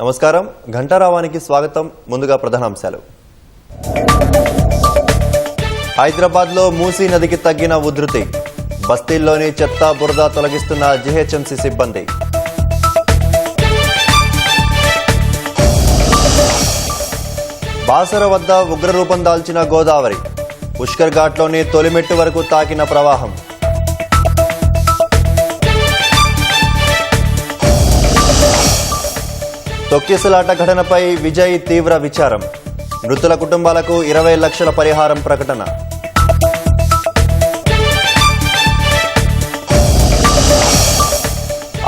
నమస్కారం ఘంటారావానికి స్వాగతం. ముందుగా ప్రధానాంశాలు. హైదరాబాద్లో మూసీ నదికి తగ్గిన ఉధృతి. బస్తీల్లోని చెత్త బురద తొలగిస్తున్న జీహెచ్ఎంసీ సిబ్బంది. బాసర వద్ద ఉగ్రరూపం దాల్చిన గోదావరి. పుష్కర్ ఘాట్లోని తొలిమెట్టు వరకు తాకిన ప్రవాహం. తొక్కిసలాట ఘటనపై విజయ్ తీవ్ర విచారం. మృతుల కుటుంబాలకు 20 లక్షల పరిహారం ప్రకటన.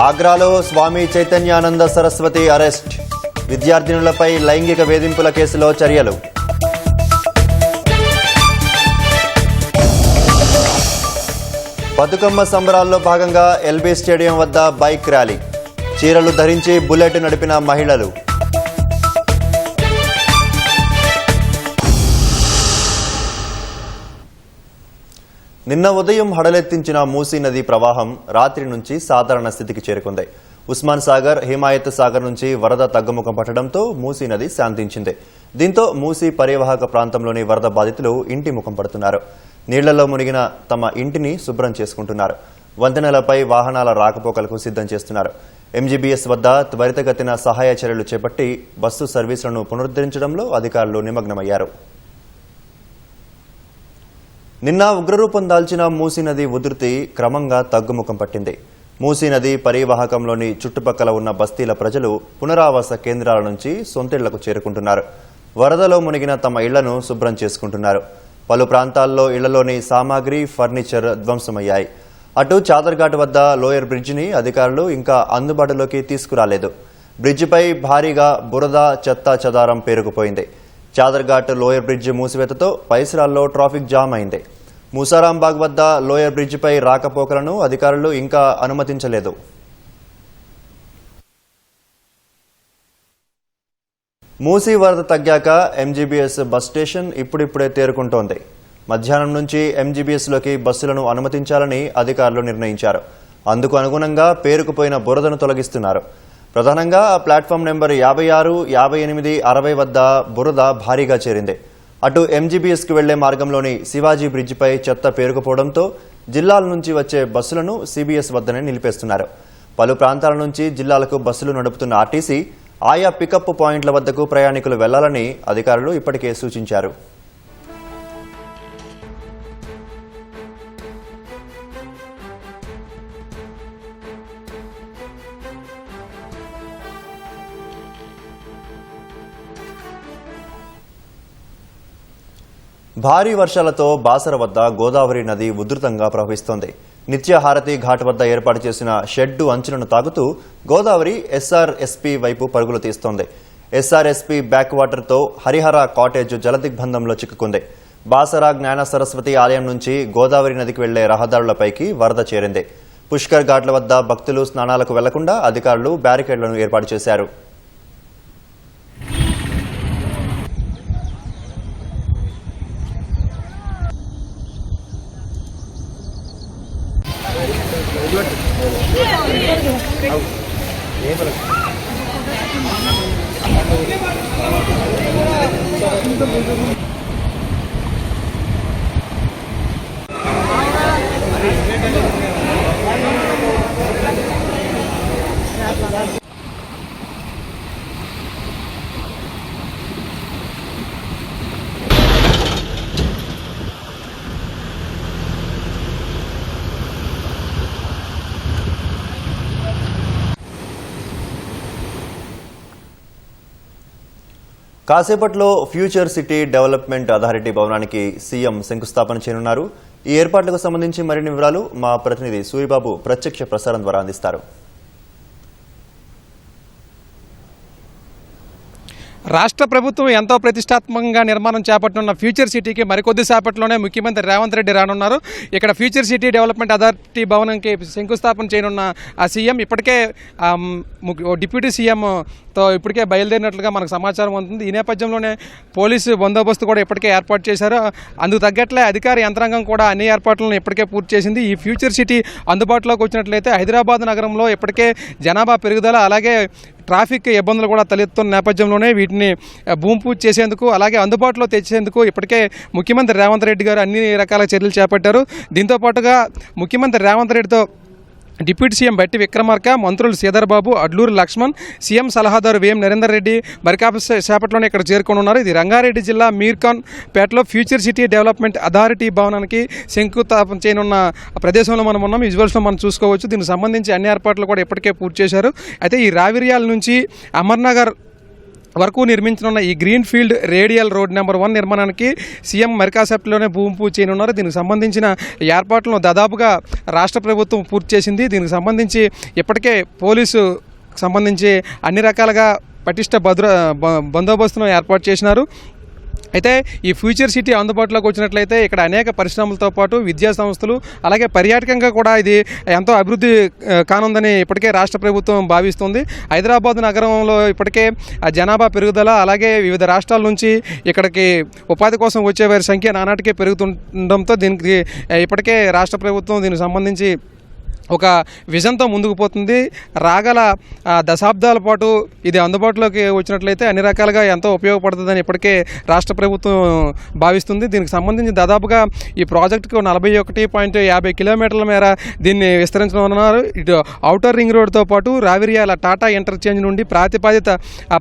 ఆగ్రాలో స్వామి చైతన్యానంద సరస్వతి అరెస్ట్. విద్యార్థినులపై లైంగిక వేధింపుల కేసులో చర్యలు. బతుకమ్మ సంబరాల్లో భాగంగా ఎల్బీ స్టేడియం వద్ద బైక్ ర్యాలీ. చీరలు ధరించి బుల్లెట్ నడిపిన మహిళలు. నిన్న ఉదయం హడలెత్తించిన మూసీ నది ప్రవాహం రాత్రి నుంచి సాధారణ స్థితికి చేరుకుంది. ఉస్మాన్ సాగర్, హిమాయత్ సాగర్ నుంచి వరద తగ్గుముఖం పట్టడంతో మూసీ నది శాంతించింది. దీంతో మూసీ పరివాహక ప్రాంతంలోని వరద బాధితులు ఇంటి ముఖం పడుతున్నారు. నీళ్లలో మునిగిన తమ ఇంటిని శుభ్రం చేసుకుంటున్నారు. వంతెనలపై వాహనాల రాకపోకలకు సిద్ధం చేస్తున్నారు. ఎంజీబీఎస్ వద్ద త్వరితగతిన సహాయ చర్యలు చేపట్టి బస్సు సర్వీసులను పునరుద్ధరించడంలో అధికారులు నిమగ్నమయ్యారు. నిన్న ఉగ్రరూపం దాల్చిన మూసీ నది ఉధృతి క్రమంగా తగ్గుముఖం పట్టింది. మూసీ నది పరివాహకంలోని చుట్టుపక్కల ఉన్న బస్తీల ప్రజలు పునరావాస కేంద్రాల నుంచి సొంతిళ్లకు చేరుకుంటున్నారు. వరదలో మునిగిన తమ ఇళ్లను శుభ్రం చేసుకుంటున్నారు. పలు ప్రాంతాల్లో ఇళ్లలోని సామాగ్రి, ఫర్నిచర్ ధ్వంసమయ్యాయి. అటు చాదర్ఘాట్ వద్ద లోయర్ బ్రిడ్జిని అధికారులు ఇంకా అందుబాటులోకి తీసుకురాలేదు. బ్రిడ్జిపై భారీగా బురద, చెత్త చెదారం పేరుకుపోయింది. చాదర్ఘాట్ లోయర్ బ్రిడ్జి మూసివేతతో పరిసరాల్లో ట్రాఫిక్ జామ్ అయింది. మూసారాంబాగ్ వద్ద లోయర్ బ్రిడ్జిపై రాకపోకలను అధికారులు ఇంకా అనుమతించలేదు. మూసీ వరద తగ్గాక ఎంజీబీఎస్ బస్ స్టేషన్ ఇప్పుడిప్పుడే తేరుకుంటోంది. మధ్యాహ్నం నుంచి ఎంజీబీఎస్లోకి బస్సులను అనుమతించాలని అధికారులు నిర్ణయించారు. అందుకు అనుగుణంగా పేరుకుపోయిన బురదను తొలగిస్తున్నారు. ప్రధానంగా ప్లాట్ఫామ్ నెంబర్ 56, 58, 60 వద్ద బురద భారీగా చేరింది. అటు ఎంజీబీఎస్కు వెళ్లే మార్గంలోని శివాజీ బ్రిడ్జిపై చెత్త పేరుకుపోవడంతో జిల్లాల నుంచి వచ్చే బస్సులను సీబీఎస్ వద్దనే నిలిపేస్తున్నారు. పలు ప్రాంతాల నుంచి జిల్లాలకు బస్సులు నడుపుతున్న ఆర్టీసీ ఆయా పికప్ పాయింట్ల వద్దకు ప్రయాణికులు వెళ్లాలని అధికారులు ఇప్పటికే సూచించారు. భారీ వర్షాలతో బాసర వద్ద గోదావరి నది ఉధృతంగా ప్రవహిస్తోంది. నిత్యహారతి ఘాట్ వద్ద ఏర్పాటు చేసిన షెడ్డు అంచులను తాగుతూ గోదావరి ఎస్ఆర్ఎస్పీ వైపు పరుగులు తీస్తోంది. ఎస్ఆర్ఎస్పీ బ్యాక్ వాటర్తో హరిహర కాటేజ్ జలదిగ్బంధంలో చిక్కుకుంది. బాసర జ్ఞాన సరస్వతి ఆలయం నుంచి గోదావరి నదికి వెళ్లే రహదారులపైకి వరద చేరింది. పుష్కర్ ఘాట్ల వద్ద భక్తులు స్నానాలకు వెళ్లకుండా అధికారులు బ్యారికేడ్లను ఏర్పాటు చేశారు. కాసేపట్లో ఫ్యూచర్ సిటీ డెవలప్మెంట్ అథారిటీ భవనానికి సీఎం శంకుస్థాపన చేయనున్నారు. ఈ ఏర్పాట్లకు సంబంధించి మరిన్ని వివరాలు మా ప్రతినిధి సూరిబాబు ప్రత్యక్ష ప్రసారం ద్వారా అందిస్తారు. రాష్ట్ర ప్రభుత్వం ఎంతో ప్రతిష్టాత్మకంగా నిర్మాణం చేపట్టనున్న ఫ్యూచర్ సిటీకి మరికొద్ది సేపట్లోనే ముఖ్యమంత్రి రేవంత్ రెడ్డి రానున్నారు. ఇక్కడ ఫ్యూచర్ సిటీ డెవలప్మెంట్ అథారిటీ భవనంకి శంకుస్థాపన చేయనున్న ఆ సీఎం ఇప్పటికే డిప్యూటీ సీఎంతో ఇప్పటికే బయలుదేరినట్లుగా మనకు సమాచారం ఉంటుంది. ఈ నేపథ్యంలోనే పోలీసు బందోబస్తు కూడా ఇప్పటికే ఏర్పాటు చేశారు. అందుకు తగ్గట్లే అధికార యంత్రాంగం కూడా అన్ని ఏర్పాట్లను ఇప్పటికే పూర్తి చేసింది. ఈ ఫ్యూచర్ సిటీ అందుబాటులోకి వచ్చినట్లయితే హైదరాబాద్ నగరంలో ఇప్పటికే జనాభా పెరుగుదల అలాగే ట్రాఫిక్ ఇబ్బందులు కూడా తలెత్తున్న నేపథ్యంలోనే వీటిని భూమి పూజ చేసేందుకు అలాగే అందుబాటులో తెచ్చేందుకు ఇప్పటికే ముఖ్యమంత్రి రేవంత్ రెడ్డి గారు అన్ని రకాల చర్యలు చేపట్టారు. దీంతో పాటుగా ముఖ్యమంత్రి రేవంత్ రెడ్డితో డిప్యూటీ సీఎం బట్టి విక్రమార్క, మంత్రులు శ్రీధర్ బాబు, అడ్లూరు లక్ష్మణ్, సీఎం సలహాదారు వేం నరేందర్ రెడ్డి సేపట్లోనే ఇక్కడ చేరుకోనున్నారు. ఇది రంగారెడ్డి జిల్లా మీర్ఖాన్ పేటలో ఫ్యూచర్ సిటీ డెవలప్మెంట్ అథారిటీ భవనానికి శంకుస్థాపన చేయనున్న ప్రదేశంలో మనం ఉన్నాం. విజువల్స్లో మనం చూసుకోవచ్చు. దీనికి సంబంధించి అన్ని ఏర్పాట్లు కూడా ఇప్పటికే పూర్తి చేశారు. అయితే ఈ రావిర్యాల నుంచి అమర్నగర్ వరకు నిర్మించనున్న ఈ green field radial road number 1 నిర్మాణానికి సీఎం మరికాసేపట్లోనే భూమి పూజ చేయనున్నారు. దీనికి సంబంధించిన ఏర్పాట్లను దాదాపుగా రాష్ట్ర ప్రభుత్వం పూర్తి చేసింది. దీనికి సంబంధించి ఇప్పటికే పోలీసు సంబంధించి అన్ని రకాలుగా పటిష్ట బందోబస్తును ఏర్పాటు చేసినారు. అయితే ఈ ఫ్యూచర్ సిటీ అందుబాటులోకి వచ్చినట్లయితే ఇక్కడ అనేక పరిశ్రమలతో పాటు విద్యా సంస్థలు అలాగే పర్యాటకంగా కూడా ఇది ఎంతో అభివృద్ధి కానుందని ఇప్పటికే రాష్ట్ర ప్రభుత్వం భావిస్తుంది. హైదరాబాద్ నగరంలో ఇప్పటికే జనాభా పెరుగుదల అలాగే వివిధ రాష్ట్రాల నుంచి ఇక్కడికి ఉపాధి కోసం వచ్చే వారి సంఖ్య నానాటికే పెరుగుతుండడంతో దీనికి ఇప్పటికే రాష్ట్ర ప్రభుత్వం దీనికి సంబంధించి ఒక విజన్తో ముందుకు పోతుంది. రాగల దశాబ్దాల పాటు ఇది అందుబాటులోకి వచ్చినట్లయితే అన్ని రకాలుగా ఎంతో ఉపయోగపడుతుందని ఇప్పటికే రాష్ట్ర ప్రభుత్వం భావిస్తుంది. దీనికి సంబంధించి దాదాపుగా ఈ ప్రాజెక్టుకు 41.50 కిలోమీటర్ల మేర దీన్ని విస్తరించనున్నారు. ఇటు ఔటర్ రింగ్ రోడ్తో పాటు రావిర్యాల టాటా ఇంటర్చేంజ్ నుండి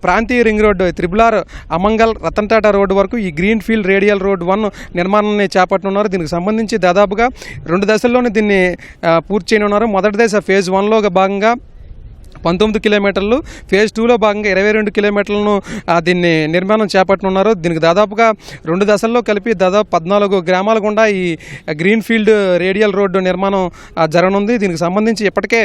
ప్రాంతీయ ring road త్రిబులార్ Amangal Ratan Tata road వరకు ఈ గ్రీన్ ఫీల్డ్ రేడియల్ రోడ్ 1 నిర్మాణాన్ని చేపట్టనున్నారు. దీనికి సంబంధించి దాదాపుగా 2 దశల్లోనే దీన్ని పూర్తి చేయనున్నారు. మొదటి దశ ఫేజ్ 1లో భాగంగా 19 కిలోమీటర్లు, ఫేజ్ 2లో భాగంగా 22 కిలోమీటర్లను దీన్ని నిర్మాణం చేపట్టనున్నారు. దీనికి దాదాపుగా 2 దశల్లో కలిపి దాదాపు 14 గ్రామాల గుండా ఈ గ్రీన్ ఫీల్డ్ రేడియల్ రోడ్డు నిర్మాణం జరగనుంది. దీనికి సంబంధించి ఇప్పటికే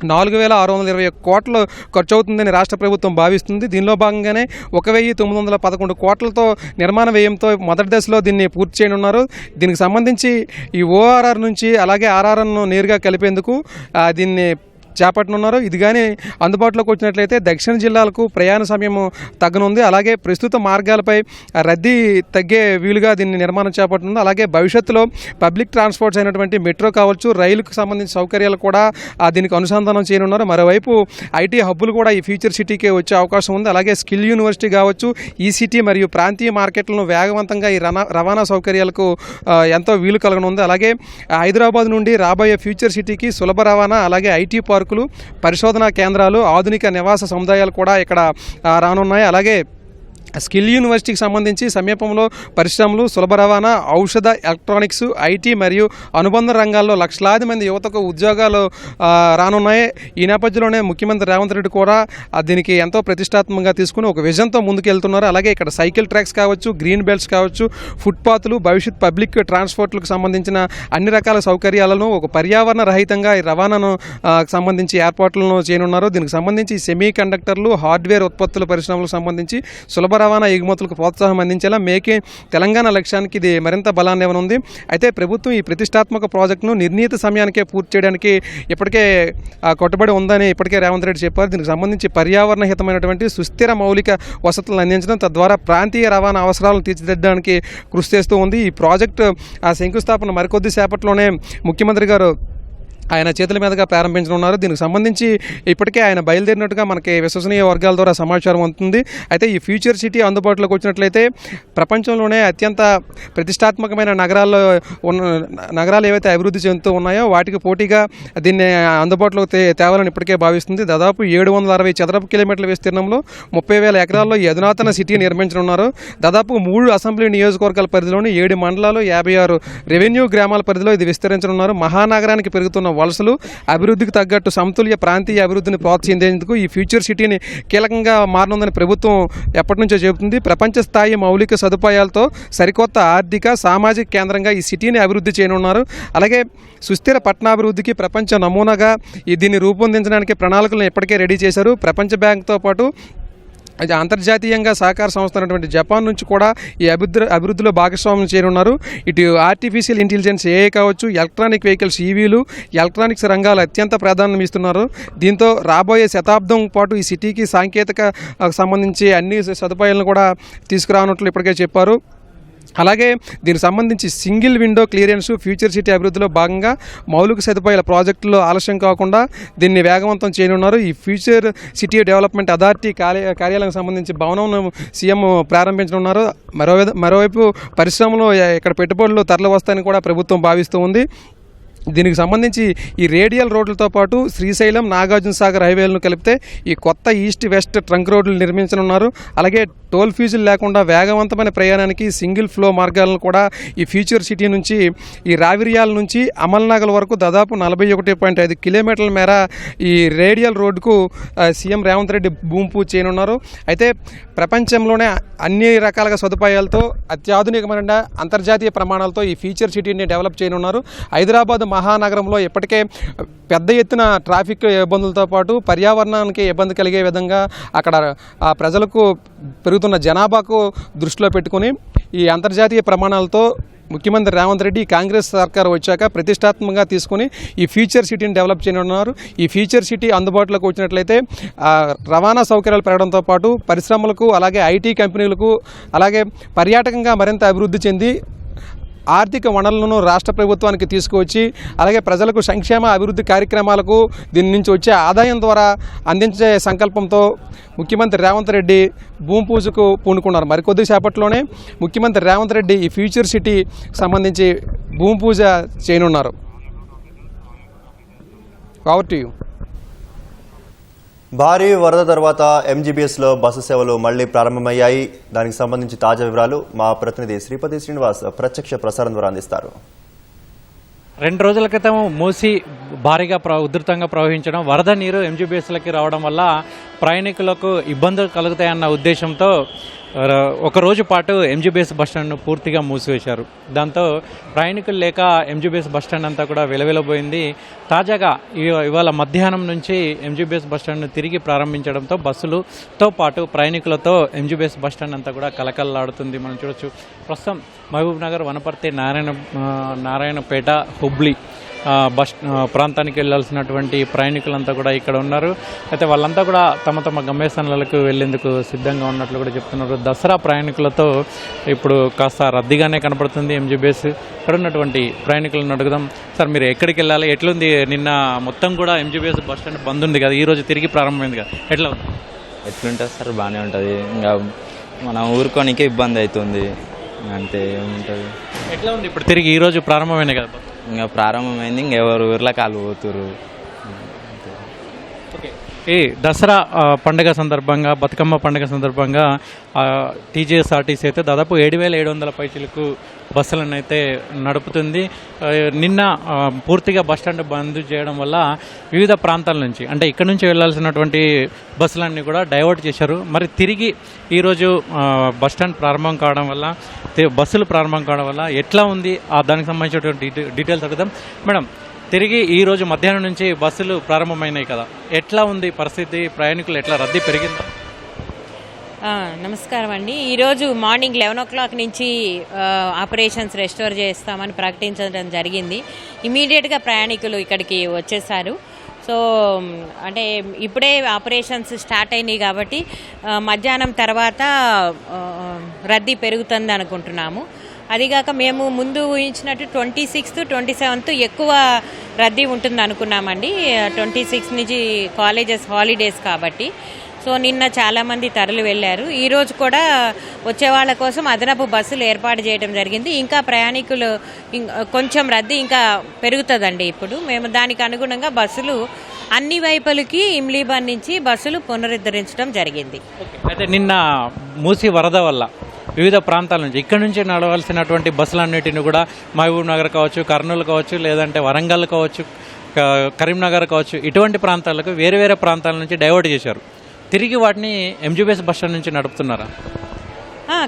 4,621 కోట్లు ఖర్చు అవుతుందని రాష్ట్ర ప్రభుత్వం భావిస్తుంది. దీనిలో భాగంగానే 1,911 కోట్లతో నిర్మాణ వ్యయంతో మొదటి దశలో దీన్ని పూర్తి చేయనున్నారు. దీనికి సంబంధించి ఈ ఓఆర్ఆర్ నుంచి అలాగే ఆర్ఆర్ఎన్ను నేరుగా కలిపేందుకు దీన్ని చేపట్టనున్నారు. ఇది కానీ అందుబాటులోకి వచ్చినట్లయితే దక్షిణ జిల్లాలకు ప్రయాణ సమయం తగ్గనుంది. అలాగే ప్రస్తుత మార్గాలపై రద్దీ తగ్గే వీలుగా దీన్ని నిర్మాణం చేపట్టనుంది. అలాగే భవిష్యత్తులో పబ్లిక్ ట్రాన్స్పోర్ట్స్ అయినటువంటి మెట్రో కావచ్చు, రైలుకు సంబంధించిన సౌకర్యాలు కూడా దీనికి అనుసంధానం చేయనున్నారు. మరోవైపు ఐటీ హబ్బులు కూడా ఈ ఫ్యూచర్ సిటీకి వచ్చే అవకాశం ఉంది. అలాగే స్కిల్ యూనివర్సిటీ కావచ్చు, ఈసిటీ మరియు ప్రాంతీయ మార్కెట్లను వేగవంతంగా ఈ రవాణా సౌకర్యాలకు ఎంతో వీలు కలగనుంది. అలాగే హైదరాబాద్ నుండి రాబోయే ఫ్యూచర్ సిటీకి సులభ రవాణా అలాగే ఐటీ పార్కులు, పరిశోధనా కేంద్రాలు, ఆధునిక నివాస సముదాయాలు కూడా ఇక్కడ రానున్నాయి. అలాగే స్కిల్ యూనివర్సిటీకి సంబంధించి సమీపంలో పరిశ్రమలు, సులభ రవాణా, ఔషధ, ఎలక్ట్రానిక్స్, ఐటీ మరియు అనుబంధ రంగాల్లో లక్షలాది మంది యువతకు ఉద్యోగాలు రానున్నాయి. ఈ నేపథ్యంలోనే ముఖ్యమంత్రి రేవంత్ రెడ్డి కూడా దీనికి ఎంతో ప్రతిష్టాత్మకంగా తీసుకుని ఒక విజన్తో ముందుకెళ్తున్నారు. అలాగే ఇక్కడ సైకిల్ ట్రాక్స్ కావచ్చు, గ్రీన్ బెల్ట్స్ కావచ్చు, ఫుట్పాత్లు, భవిష్యత్ పబ్లిక్ ట్రాన్స్పోర్ట్లకు సంబంధించిన అన్ని రకాల సౌకర్యాలను ఒక పర్యావరణ రహితంగా ఈ రవాణాను సంబంధించి ఏర్పాట్లను చేయనున్నారు. దీనికి సంబంధించి సెమీ కండక్టర్లు, హార్డ్వేర్ ఉత్పత్తుల పరిశ్రమలకు సంబంధించి సులభ రవాణా ఎగుమతులకు ప్రోత్సాహం అందించేలా మేకే తెలంగాణ లక్ష్యానికి ఇది మరింత బలాన్ని ఇవ్వనుంది. అయితే ప్రభుత్వం ఈ ప్రతిష్టాత్మక ప్రాజెక్టును నిర్ణీత సమయానికే పూర్తి చేయడానికి ఇప్పటికే కట్టుబడి ఉందని ఇప్పటికే రేవంత్ రెడ్డి చెప్పారు. దీనికి సంబంధించి పర్యావరణ హితమైనటువంటి సుస్థిర మౌలిక వసతులను అందించడం, తద్వారా ప్రాంతీయ రవాణా అవసరాలను తీర్చిదిద్దడానికి కృషి చేస్తూ ఉంది. ఈ ప్రాజెక్టు శంకుస్థాపన మరికొద్ది సేపట్లోనే ముఖ్యమంత్రి గారు ఆయన చేతుల మీదుగా ప్రారంభించనున్నారు. దీనికి సంబంధించి ఇప్పటికే ఆయన బయలుదేరినట్టుగా మనకి విశ్వసనీయ వర్గాల ద్వారా సమాచారం అందుతుంది. అయితే ఈ ఫ్యూచర్ సిటీ అందుబాటులోకి వచ్చినట్లయితే ప్రపంచంలోనే అత్యంత ప్రతిష్టాత్మకమైన నగరాలు ఏవైతే అభివృద్ధి చెందుతూ ఉన్నాయో వాటికి పోటీగా దీన్ని అందుబాటులోకి తేవాలని ఇప్పటికే భావిస్తుంది. దాదాపు 760 చదరపు కిలోమీటర్ల విస్తీర్ణంలో 30,000 ఎకరాల్లో ఈ అధునాతన సిటీ నిర్మించనున్నారు. దాదాపు 3 అసెంబ్లీ నియోజకవర్గాల పరిధిలోని 7 మండలాలు, 56 రెవెన్యూ గ్రామాల పరిధిలో ఇది విస్తరించనున్నారు. మహానగరానికి పెరుగుతున్న వలసలు, అభివృద్ధికి తగ్గట్టు సమతుల్య ప్రాంతీయ అభివృద్ధిని ప్రోత్సహించేందుకు ఈ ఫ్యూచర్ సిటీని కీలకంగా మారనుందని ప్రభుత్వం ఎప్పటి నుంచో చెబుతుంది. ప్రపంచ స్థాయి మౌలిక సదుపాయాలతో సరికొత్త ఆర్థిక, సామాజిక కేంద్రంగా ఈ సిటీని అభివృద్ధి చేయనున్నారు. అలాగే సుస్థిర పట్టణాభివృద్ధికి ప్రపంచ నమూనాగా దీన్ని రూపొందించడానికి ప్రణాళికలను ఇప్పటికే రెడీ చేశారు. ప్రపంచ బ్యాంక్తో పాటు అంతర్జాతీయంగా సహకార సంస్థ అయినటువంటి జపాన్ నుంచి కూడా ఈ అభివృద్ధిలో భాగస్వామ్యం చేరున్నారు. ఇటు ఆర్టిఫిషియల్ ఇంటెలిజెన్స్ ఏఐ కావచ్చు, ఎలక్ట్రానిక్ వెహికల్స్ ఈవీలు, ఎలక్ట్రానిక్స్ రంగాలు అత్యంత ప్రాధాన్యం ఇస్తున్నారు. దీంతో రాబోయే శతాబ్దం పాటు ఈ సిటీకి సాంకేతిక సంబంధించి అన్ని సదుపాయాలను కూడా తీసుకురానున్నట్లు ఇప్పటికే చెప్పారు. అలాగే దీనికి సంబంధించి single window clearance future city అభివృద్ధిలో భాగంగా మౌలిక సదుపాయాల ప్రాజెక్టులో ఆలస్యం కాకుండా దీన్ని వేగవంతం చేయనున్నారు. ఈ ఫ్యూచర్ సిటీ డెవలప్మెంట్ అథారిటీ కార్యాలయానికి సంబంధించి భవనం సీఎం ప్రారంభించనున్నారు. మరోవైపు పరిశ్రమలు ఇక్కడ పెట్టుబడులు తరలి వస్తాయని కూడా ప్రభుత్వం భావిస్తూ ఉంది. దీనికి సంబంధించి ఈ రేడియల్ రోడ్లతో పాటు శ్రీశైలం నాగార్జున సాగర్ హైవేలను కలిపితే ఈ కొత్త ఈస్ట్ వెస్ట్ ట్రంక్ రోడ్లు నిర్మించనున్నారు. అలాగే టోల్ ఫీజులు లేకుండా వేగవంతమైన ప్రయాణానికి సింగిల్ ఫ్లో మార్గాలను కూడా ఈ ఫ్యూచర్ సిటీ నుంచి ఈ రావిరియాల నుంచి అమల్నగర్ వరకు దాదాపు 41.5 కిలోమీటర్ల మేర ఈ రేడియల్ రోడ్డుకు సీఎం రేవంత్ రెడ్డి భూమి పూజ చేయనున్నారు. అయితే ప్రపంచంలోనే అన్ని రకాలుగా సదుపాయాలతో అత్యాధునికమైన అంతర్జాతీయ ప్రమాణాలతో ఈ ఫ్యూచర్ సిటీని డెవలప్ చేయనున్నారు. హైదరాబాద్ మహానగరంలో ఇప్పటికే పెద్ద ఎత్తున ట్రాఫిక్ ఇబ్బందులతో పాటు పర్యావరణానికి ఇబ్బంది కలిగే విధంగా అక్కడ ప్రజలకు పెరుగుతున్న జనాభాకు దృష్టిలో పెట్టుకుని ఈ అంతర్జాతీయ ప్రమాణాలతో ముఖ్యమంత్రి రేవంత్ రెడ్డి కాంగ్రెస్ సర్కార్ వచ్చాక ప్రతిష్టాత్మకంగా తీసుకుని ఈ ఫ్యూచర్ సిటీని డెవలప్ చేయనున్నారు. ఈ ఫ్యూచర్ సిటీ అందుబాటులోకి వచ్చినట్లయితే రవాణా సౌకర్యాలు పెరగడంతో పాటు పరిశ్రమలకు అలాగే ఐటీ కంపెనీలకు అలాగే పర్యాటకంగా మరింత అభివృద్ధి చెంది ఆర్థిక వనరులను రాష్ట్ర ప్రభుత్వానికి తీసుకువచ్చి అలాగే ప్రజలకు సంక్షేమ అభివృద్ధి కార్యక్రమాలకు దీని నుంచి వచ్చే ఆదాయం ద్వారా అందించే సంకల్పంతో ముఖ్యమంత్రి రేవంత్ రెడ్డి భూమి పూజకు పూనుకున్నారు. మరికొద్ది సేపట్లోనే ముఖ్యమంత్రి రేవంత్ రెడ్డి ఈ ఫ్యూచర్ సిటీ సంబంధించి భూమి పూజ చేయనున్నారు. Over to you. భారీ వరద తర్వాత ఎంజీబీఎస్లో బస్సు సేవలు మళ్లీ ప్రారంభమయ్యాయి. దానికి సంబంధించి తాజా వివరాలు మా ప్రతినిధి శ్రీపతి శ్రీనివాస్ ప్రత్యక్ష ప్రసారం ద్వారా అందిస్తారు. 2 రోజుల క్రితం మూసి భారీగా ఉధృతంగా ప్రవహించడం, వరద నీరు ఎంజీబీఎస్లకి రావడం వల్ల ప్రయాణికులకు ఇబ్బందులు కలుగుతాయన్న ఉద్దేశంతో ఒక రోజు పాటు ఎంజీబీఎస్ బస్టాండ్ను పూర్తిగా మూసివేశారు. దాంతో ప్రయాణికులు లేక ఎంజీబీఎస్ బస్టాండ్ అంతా కూడా వెలవెలబోయింది. తాజాగా ఇవాళ మధ్యాహ్నం నుంచి ఎంజీబీఎస్ బస్టాండ్ను తిరిగి ప్రారంభించడంతో బస్సులతో పాటు ప్రయాణికులతో ఎంజీబీఎస్ బస్టాండ్ అంతా కూడా కలకలలాడుతుంది. మనం చూడొచ్చు ప్రస్తుతం మహబూబ్ నగర్, వనపర్తి, నారాయణపేట, హుబ్లీ ప్రాంతానికి వెళ్లాల్సినటువంటి ప్రయాణికులంతా కూడా ఇక్కడ ఉన్నారు. అయితే వాళ్ళంతా కూడా తమ తమ గమ్యస్థానాలకు వెళ్లేందుకు సిద్ధంగా ఉన్నట్లు కూడా చెప్తున్నారు. దసరా ప్రయాణికులతో ఇప్పుడు కాస్త రద్దీగానే కనపడుతుంది ఎంజీబీఎస్. ఇక్కడ ఉన్నటువంటి ప్రయాణికులను అడుగుదాం. సార్, మీరు ఎక్కడికి వెళ్ళాలి? ఎట్లుంది? నిన్న మొత్తం కూడా ఎంజీబీఎస్ బస్ స్టాండ్ బంద్ ఉంది కదా, ఈ రోజు తిరిగి ప్రారంభమైంది కదా, ఎట్లా ఉంది? ఎట్లుంటుంది సార్? బాగానే ఉంటుంది. ఇంకా మనం ఊరుకోనికే ఇబ్బంది అవుతుంది, అంతే ఏముంటుంది. ఎట్లా ఉంది ఇప్పుడు తిరిగి ఈ రోజు ప్రారంభమైంది కదా? ఇంకా ప్రారంభమైంది, ఇంకెవరు ఊర్లో కాలు పోతురు. ఈ దసరా పండుగ సందర్భంగా, బతుకమ్మ పండుగ సందర్భంగా టీజీఎస్ఆర్టీసీ అయితే దాదాపు 7,700 పైసలకు బస్సులను అయితే నడుపుతుంది. నిన్న పూర్తిగా బస్టాండ్ బంద్ చేయడం వల్ల వివిధ ప్రాంతాల నుంచి, అంటే ఇక్కడ నుంచి వెళ్లాల్సినటువంటి బస్సులన్నీ కూడా డైవర్ట్ చేశారు. మరి తిరిగి ఈరోజు బస్టాండ్ ప్రారంభం కావడం వల్ల, బస్సులు ప్రారంభం కావడం వల్ల ఎట్లా ఉంది దానికి సంబంధించినటువంటి డీటెయిల్స్ అడుగుదాం. మేడం, తిరిగి ఈరోజు మధ్యాహ్నం నుంచి బస్సులు ప్రారంభమైనాయి కదా, ఎట్లా ఉంది పరిస్థితి? ప్రయాణికులు ఎట్లా రద్దీ పెరిగిందా? నమస్కారం అండి. ఈరోజు మార్నింగ్ 11 o'clock నుంచి ఆపరేషన్స్ రెస్టోర్ చేస్తామని ప్రకటించడం జరిగింది. ఇమీడియట్గా ప్రయాణికులు ఇక్కడికి వచ్చేసారు. సో అంటే ఇప్పుడే ఆపరేషన్స్ స్టార్ట్ అయినాయి కాబట్టి మధ్యాహ్నం తర్వాత రద్దీ పెరుగుతుంది అనుకుంటున్నాము. అదిగాక మేము ముందు ఊహించినట్టు 26th, 27th ఎక్కువ రద్దీ ఉంటుంది అనుకున్నామండి. 26 నుంచి కాలేజెస్ హాలిడేస్ కాబట్టి. సో నిన్న చాలామంది తరలి వెళ్ళారు. ఈరోజు కూడా వచ్చే వాళ్ళ కోసం అదనపు బస్సులు ఏర్పాటు చేయడం జరిగింది. ఇంకా ప్రయాణికులు కొంచెం రద్దీ ఇంకా పెరుగుతుందండి. ఇప్పుడు మేము దానికి అనుగుణంగా బస్సులు అన్ని వైపులకి ఇమ్లీబాన్ నుంచి బస్సులు పునరుద్ధరించడం జరిగింది. అయితే నిన్న మూసి వరద వల్ల వివిధ ప్రాంతాల నుంచి, ఇక్కడ నుంచి నడవాల్సినటువంటి బస్సులన్నిటిని కూడా మహబూబ్ నగర్ కావచ్చు, కర్నూలు కావచ్చు, లేదంటే వరంగల్ కావచ్చు, కరీంనగర్ కావచ్చు, ఇటువంటి ప్రాంతాలకు వేరే వేరే ప్రాంతాల నుంచి డైవర్ట్ చేశారు. తిరిగి వాటిని ఎంజీబీఎస్ బస్ స్టాండ్ నుంచి నడుపుతున్నారా?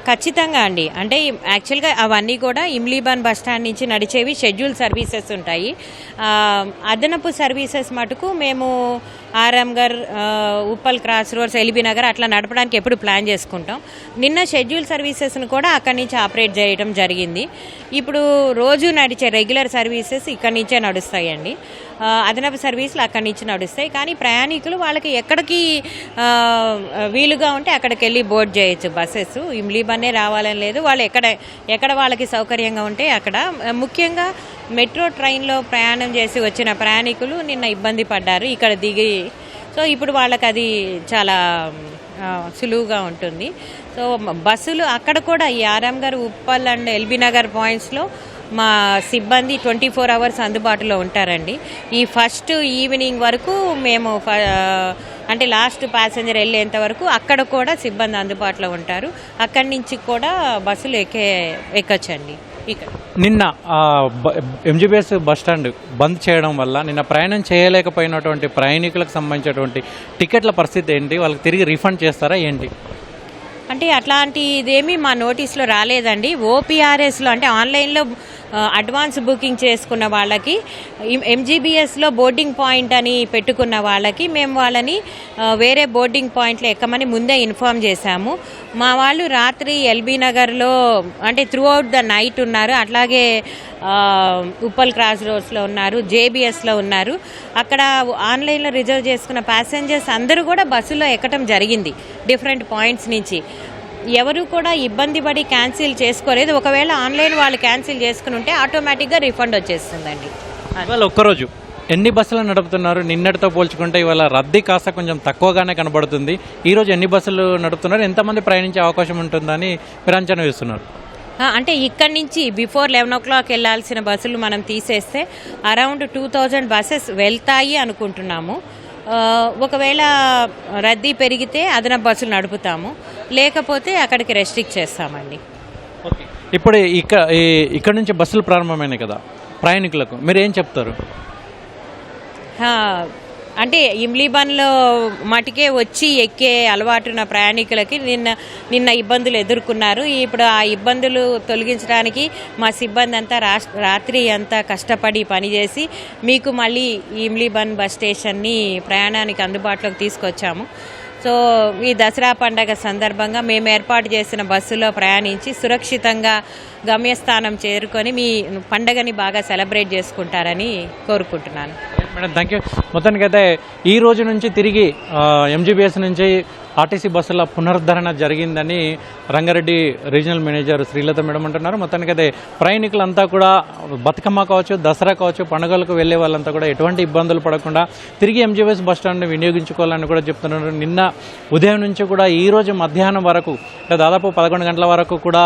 ఖచ్చితంగా అండి. అంటే యాక్చువల్గా అవన్నీ కూడా ఇమ్లీబాన్ బస్ స్టాండ్ నుంచి నడిచేవి షెడ్యూల్ సర్వీసెస్ ఉంటాయి. అదనపు సర్వీసెస్ మటుకు మేము Aramghar, Uppal cross roads, LB Nagar అట్లా నడపడానికి ఎప్పుడు ప్లాన్ చేసుకుంటాం. నిన్న షెడ్యూల్ సర్వీసెస్ను కూడా అక్కడి నుంచి ఆపరేట్ చేయడం జరిగింది. ఇప్పుడు రోజు నడిచే రెగ్యులర్ సర్వీసెస్ ఇక్కడి నుంచే నడుస్తాయండి. అదనపు సర్వీసులు అక్కడి నుంచి నడుస్తాయి. కానీ ప్రయాణికులు వాళ్ళకి ఎక్కడికి వీలుగా ఉంటే అక్కడికి వెళ్ళి బోర్డ్ చేయొచ్చు బస్సెస్. ఇమ్లీబన్నే రావాలని లేదు, వాళ్ళు ఎక్కడ వాళ్ళకి సౌకర్యంగా ఉంటే అక్కడ. ముఖ్యంగా మెట్రో ట్రైన్లో ప్రయాణం చేసి వచ్చిన ప్రయాణికులు నిన్న ఇబ్బంది పడ్డారు ఇక్కడ దిగి. సో ఇప్పుడు వాళ్ళకి అది చాలా సులువుగా ఉంటుంది. సో బస్సులు అక్కడ కూడా ఈ ఆర్ఎం గారు, ఉప్పల్ అండ్ ఎల్బీ నగర్ పాయింట్స్లో మా సిబ్బంది 24 hours అందుబాటులో ఉంటారండి. ఈ ఫస్ట్ ఈవినింగ్ వరకు మేము అంటే లాస్ట్ ప్యాసింజర్ వెళ్ళేంత వరకు అక్కడ కూడా సిబ్బంది అందుబాటులో ఉంటారు. అక్కడి నుంచి కూడా బస్సులు ఎక్కొచ్చండి. ఇక్కడ నిన్న ఎంజీబీఎస్ బస్ స్టాండ్ బంద్ చేయడం వల్ల నిన్న ప్రయాణం చేయలేకపోయినటువంటి ప్రయాణికులకు సంబంధించినటువంటి టికెట్ల పరిస్థితి ఏంటి? వాళ్ళకి తిరిగి రీఫండ్ చేస్తారా ఏంటి? అంటే అట్లాంటిదేమీ మా నోటీస్లో రాలేదండి. ఓపీఆర్ఎస్లో అంటే ఆన్లైన్లో అడ్వాన్స్ బుకింగ్ చేసుకున్న వాళ్ళకి, ఎంజీబీఎస్లో బోర్డింగ్ పాయింట్ అని పెట్టుకున్న వాళ్ళకి మేము వాళ్ళని వేరే బోర్డింగ్ పాయింట్లో ఎక్కమని ముందే ఇన్ఫామ్ చేశాము. మా వాళ్ళు రాత్రి ఎల్బీ నగర్లో అంటే త్రూ అవుట్ ద నైట్ ఉన్నారు. అట్లాగే ఉప్పల్ క్రాస్ రోడ్స్లో ఉన్నారు, జేబీఎస్లో ఉన్నారు. అక్కడ ఆన్లైన్లో రిజర్వ్ చేసుకున్న ప్యాసింజర్స్ అందరూ కూడా బస్సులో ఎక్కడం జరిగింది డిఫరెంట్ పాయింట్స్ నుంచి. ఎవరు కూడా ఇబ్బంది పడి క్యాన్సిల్ చేసుకోలేదు. ఒకవేళ ఆన్లైన్ వాళ్ళు క్యాన్సిల్ చేసుకుని ఉంటే ఆటోమేటిక్గా రిఫండ్ వచ్చేస్తుందండి. ఇవాళ ఒక్కరోజు ఎన్ని బస్సులు నడుపుతున్నారు? నిన్నటితో పోల్చుకుంటే ఇవాళ రద్దీ కాస్త కొంచెం తక్కువగానే కనబడుతుంది. ఈరోజు ఎన్ని బస్సులు నడుపుతున్నారు? ఎంతమంది ప్రయాణించే అవకాశం ఉంటుందని మీరు అంచనా వేస్తున్నారు? అంటే ఇక్కడి నుంచి బిఫోర్ 11 o'clock వెళ్ళాల్సిన బస్సులు మనం తీసేస్తే అరౌండ్ 2000 బస్సెస్ వెళ్తాయి అనుకుంటున్నాము. ఒకవేళ రద్దీ పెరిగితే అదనపు బస్సులు నడుపుతాము, లేకపోతే అక్కడికి రెస్ట్రిక్ట్ చేస్తామండి. ఓకే, ఇప్పుడు ఇక్కడ నుంచి బస్సులు ప్రారంభమైనాయి కదా, ప్రయాణికులకు మీరు ఏం చెప్తారు? అంటే ఇమ్లీబన్లో మటుకే వచ్చి ఎక్కే అలవాటున్న ప్రయాణికులకి నిన్న ఇబ్బందులు ఎదుర్కొన్నారు. ఇప్పుడు ఆ ఇబ్బందులు తొలగించడానికి మా సిబ్బంది అంతా రాత్రి అంతా కష్టపడి పనిచేసి మీకు మళ్ళీ ఇమ్లీబన్ బస్ స్టేషన్ని ప్రయాణానికి అందుబాటులోకి తీసుకొచ్చాము. సో ఈ దసరా పండగ సందర్భంగా మేము ఏర్పాటు చేసిన బస్సులో ప్రయాణించి సురక్షితంగా గమ్యస్థానం చేరుకొని మీ పండగని బాగా సెలబ్రేట్ చేసుకుంటారని కోరుకుంటున్నాను. Madam, thank you. మొత్తానికైతే ఈ రోజు నుంచి తిరిగి ఎంజీబీఎస్ నుంచి ఆర్టీసీ బస్సుల పునరుద్ధరణ జరిగిందని Rangareddy regional manager Srilatha madam అంటున్నారు. మొత్తానికైతే ప్రయాణికులంతా కూడా బతుకమ్మ కావచ్చు, దసరా కావచ్చు, పండుగలకు వెళ్లే వాళ్ళంతా కూడా ఎటువంటి ఇబ్బందులు పడకుండా తిరిగి ఎంజీబీఎస్ బస్ స్టాండ్ని వినియోగించుకోవాలని కూడా చెప్తున్నారు. నిన్న ఉదయం నుంచి కూడా ఈ రోజు మధ్యాహ్నం వరకు దాదాపు 11 గంటల వరకు కూడా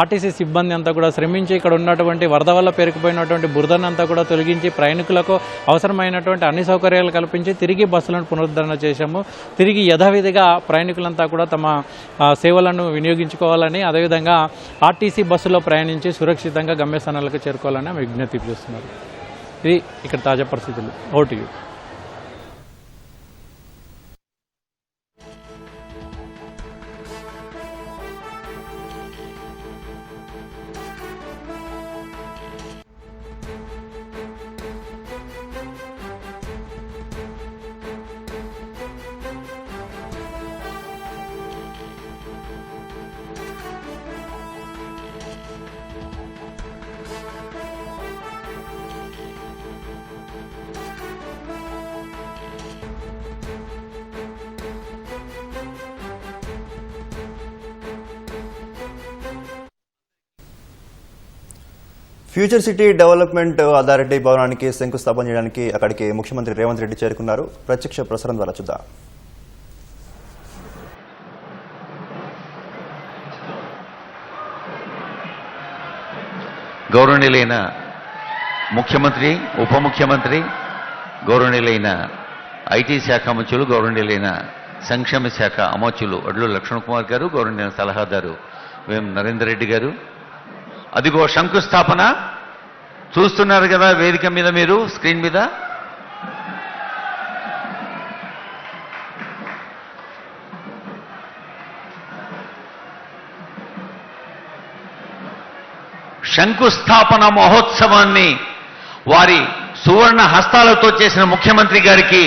ఆర్టీసీ సిబ్బంది అంతా కూడా శ్రమించి ఇక్కడ ఉన్నటువంటి వరద వల్ల పేరుకుపోయినటువంటి బురదనంతా కూడా తొలగించి ప్రయాణికులకు అవసరమైనటువంటి అన్ని సౌకర్యాలు కల్పించి తిరిగి బస్సులను పునరుద్ధరణ చేశాము. తిరిగి యథావిధిగా ప్రయాణికులంతా కూడా తమ సేవలను వినియోగించుకోవాలని, అదేవిధంగా ఆర్టీసీ బస్సులో ప్రయాణించి సురక్షితంగా గమ్యస్థానాలకు చేరుకోవాలని విజ్ఞప్తి చేస్తున్నారు. ఇది ఇక్కడ తాజా పరిస్థితులు. Vote you. Future city development authority భవనానికి శంకుస్థాపన చేయడానికి అక్కడికి ముఖ్యమంత్రి రేవంత్ రెడ్డి చేరుకున్నారు. ప్రత్యక్ష ప్రసారం ద్వారా చూద్దాం. గౌరవనీయులైన ముఖ్యమంత్రి, ఉప ముఖ్యమంత్రి, గౌరవనీయులైన ఐటీ శాఖ మంత్రులు, గౌరవనీయులైన సంక్షేమ శాఖ అమోత్యులు అడ్లు లక్ష్మణ్ కుమార్ గారు, గౌరవనీయ సలహాదారు వేం నరేందర్ రెడ్డి గారు, అదిగో శంకుస్థాపన చూస్తున్నారు కదా వేదిక మీద, మీరు స్క్రీన్ మీద. శంకుస్థాపన మహోత్సవాన్ని వారి సువర్ణ హస్తాలతో చేసిన ముఖ్యమంత్రి గారికి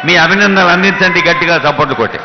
మీ అభినందనలు అందించండి, గట్టిగా చప్పట్లు కొట్టి.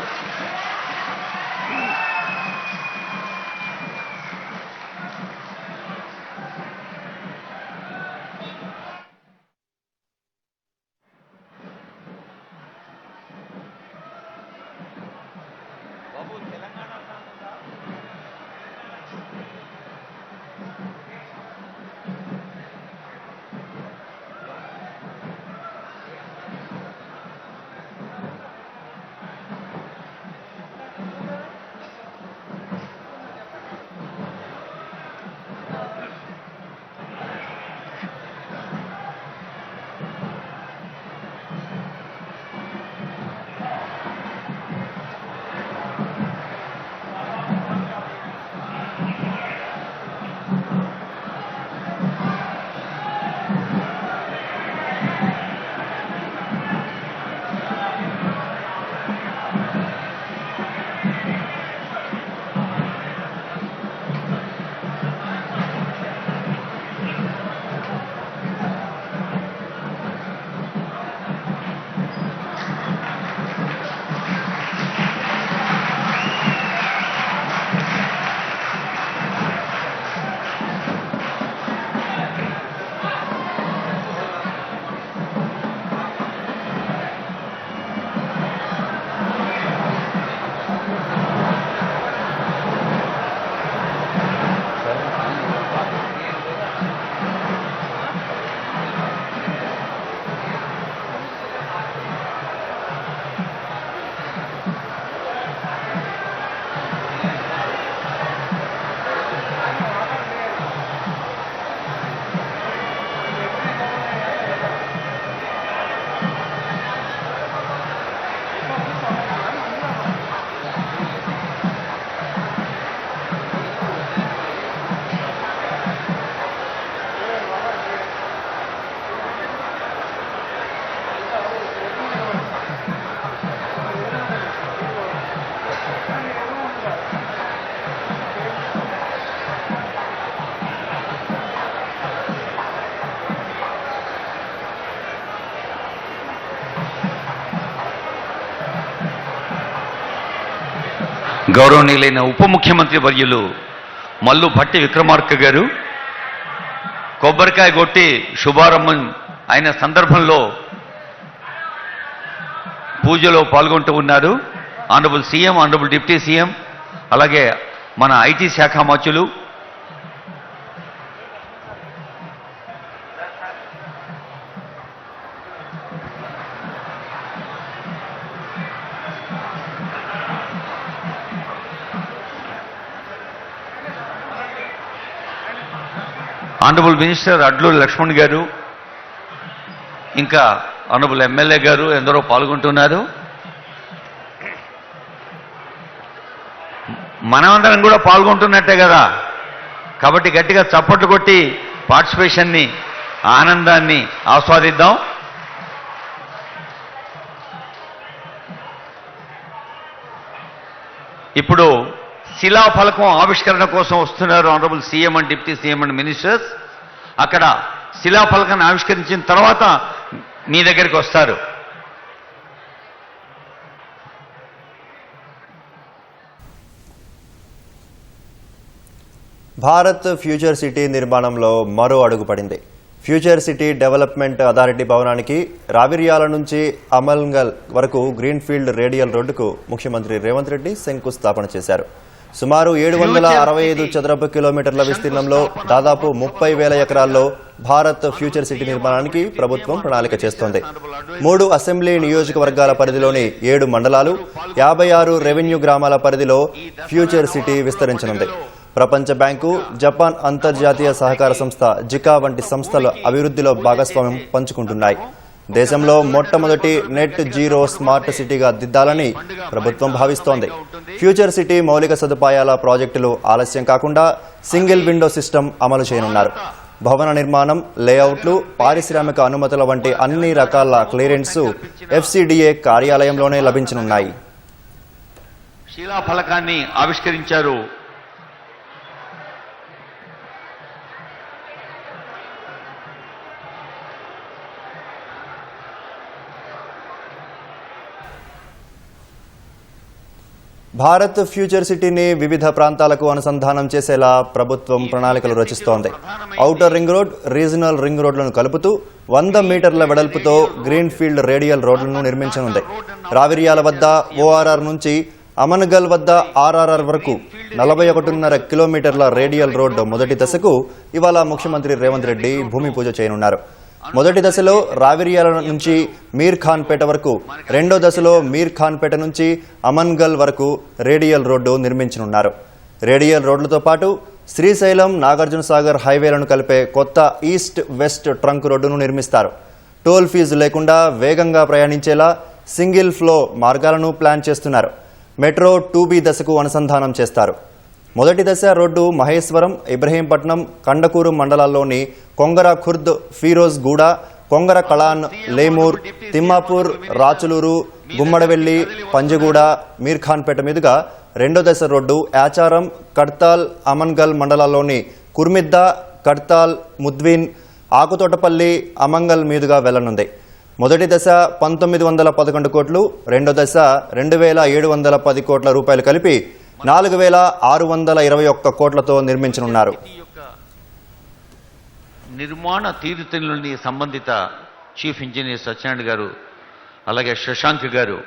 గౌరవనీయులైన ఉప ముఖ్యమంత్రి వర్యులు మల్లు భట్టి విక్రమార్క గారు కొబ్బరికాయ కొట్టి శుభారంభం అయిన సందర్భంలో పూజలో పాల్గొంటూ ఉన్నారు. Honourable CM, honourable deputy CM, అలాగే మన ఐటీ శాఖ మంత్రులు, ఆనరబుల్ మినిస్టర్ అడ్లూరి లక్ష్మణ్ గారు, ఇంకా ఆనరబుల్ ఎమ్మెల్యే గారు ఎందరో పాల్గొంటున్నారు. మనమందరం కూడా పాల్గొంటున్నట్టే కదా, కాబట్టి గట్టిగా చప్పట్లు కొట్టి పార్టిసిపేషన్ని, ఆనందాన్ని ఆస్వాదిద్దాం. ఇప్పుడు శిలాఫలకం ఆవిష్కరణ కోసం వస్తున్నారు honourable CM and deputy CM and ministers. అక్కడ శిలాఫలకాన్ని ఆవిష్కరించిన తర్వాత మీ దగ్గరికి వస్తారు. భారత్ ఫ్యూచర్ సిటీ నిర్మాణంలో మరో అడుగు పడింది. ఫ్యూచర్ సిటీ డెవలప్మెంట్ అథారిటీ భవనానికి రావిర్యాల నుంచి అమల్గల్ వరకు గ్రీన్ఫీల్డ్ రేడియల్ రోడ్డుకు ముఖ్యమంత్రి రేవంత్ రెడ్డి శంకుస్థాపన చేశారు. సుమారు 765 చదరపు కిలోమీటర్ల విస్తీర్ణంలో దాదాపు 30,000 ఎకరాల్లో భారత్ ఫ్యూచర్ సిటీ నిర్మాణానికి ప్రభుత్వం ప్రణాళిక చేస్తోంది. 3 అసెంబ్లీ నియోజకవర్గాల పరిధిలోని 7 మండలాలు, 56 రెవెన్యూ గ్రామాల పరిధిలో ఫ్యూచర్ సిటీ విస్తరించనుంది. ప్రపంచ బ్యాంకు, జపాన్ అంతర్జాతీయ సహకార సంస్థ జికా వంటి సంస్థల అభివృద్ధిలో భాగస్వామ్యం పంచుకుంటున్నాయి. దేశంలో మొట్టమొదటి నెట్ జీరో స్మార్ట్ సిటీగా దిద్దాలని ప్రభుత్వం భావిస్తోంది. ఫ్యూచర్ సిటీ మౌలిక సదుపాయాల ప్రాజెక్టులు ఆలస్యం కాకుండా సింగిల్ విండో సిస్టమ్ అమలు చేయనున్నారు. భవన నిర్మాణం, లేఅవుట్లు, పారిశ్రామిక అనుమతుల వంటి అన్ని రకాల క్లియరెన్స్ ఎఫ్సిడిఏ కార్యాలయంలోనే లభించనున్నాయి. శిలాఫలకాన్ని ఆవిష్కరించారు. భారత్ ఫ్యూచర్ సిటీని వివిధ ప్రాంతాలకు అనుసంధానం చేసేలా ప్రభుత్వం ప్రణాళికలు రచిస్తోంది. Outer ring road, regional ring రోడ్లను కలుపుతూ 100 మీటర్ల వెడల్పుతో గ్రీన్ఫీల్డ్ రేడియల్ రోడ్లను నిర్మించనుంది. రావిర్యాల వద్ద ఓఆర్ఆర్ నుంచి అమన్గల్ వద్ద ఆర్ఆర్ఆర్ వరకు 41.5 కిలోమీటర్ల రేడియల్ రోడ్డు మొదటి దశకు ఇవాళ ముఖ్యమంత్రి రేవంత్ రెడ్డి భూమి పూజ చేయనున్నారు. మొదటి దశలో రావిర్యాల నుంచి మీర్ ఖాన్ పేట వరకు, రెండో దశలో మీర్ ఖాన్ పేట నుంచి అమన్గల్ వరకు రేడియల్ రోడ్డు నిర్మించనున్నారు. రేడియల్ రోడ్లతో పాటు శ్రీశైలం, నాగార్జున సాగర్ హైవేలను కలిపే కొత్త ఈస్ట్ వెస్ట్ ట్రంక్ రోడ్డును నిర్మిస్తారు. టోల్ ఫీజు లేకుండా వేగంగా ప్రయాణించేలా సింగిల్ ఫ్లో మార్గాలను ప్లాన్ చేస్తున్నారు. మెట్రో 2B దశకు అనుసంధానం చేస్తారు. మొదటి దశ రోడ్డు మహేశ్వరం, ఇబ్రహీంపట్నం, కండకూరు మండలాల్లోని కొంగర ఖుర్ద్, ఫీరోజ్ గూడ, కొంగర కళాన్, లేమూర్, తిమ్మాపూర్, రాచులూరు, గుమ్మడవెల్లి, పంజగూడ, మీర్ఖాన్పేట మీదుగా రెండో దశ రోడ్డు యాచారం, కడ్తాల్, అమన్గల్ మండలాల్లోని కుర్మిద్ద, కడ్తాల్, ముద్విన్, ఆకుతోటపల్లి, అమంగల్ మీదుగా వెళ్లనుంది. మొదటి దశ 1911 కోట్లు, రెండో దశ 2710 కోట్ల రూపాయలు కలిపి 4621 కోట్లతో నిర్మించనున్నారు. నిర్మాణ తీరుతెన్నులని సంబంధిత చీఫ్ ఇంజనీర్ సత్యనారాయణ గారు అలాగే శశాంక్ గారు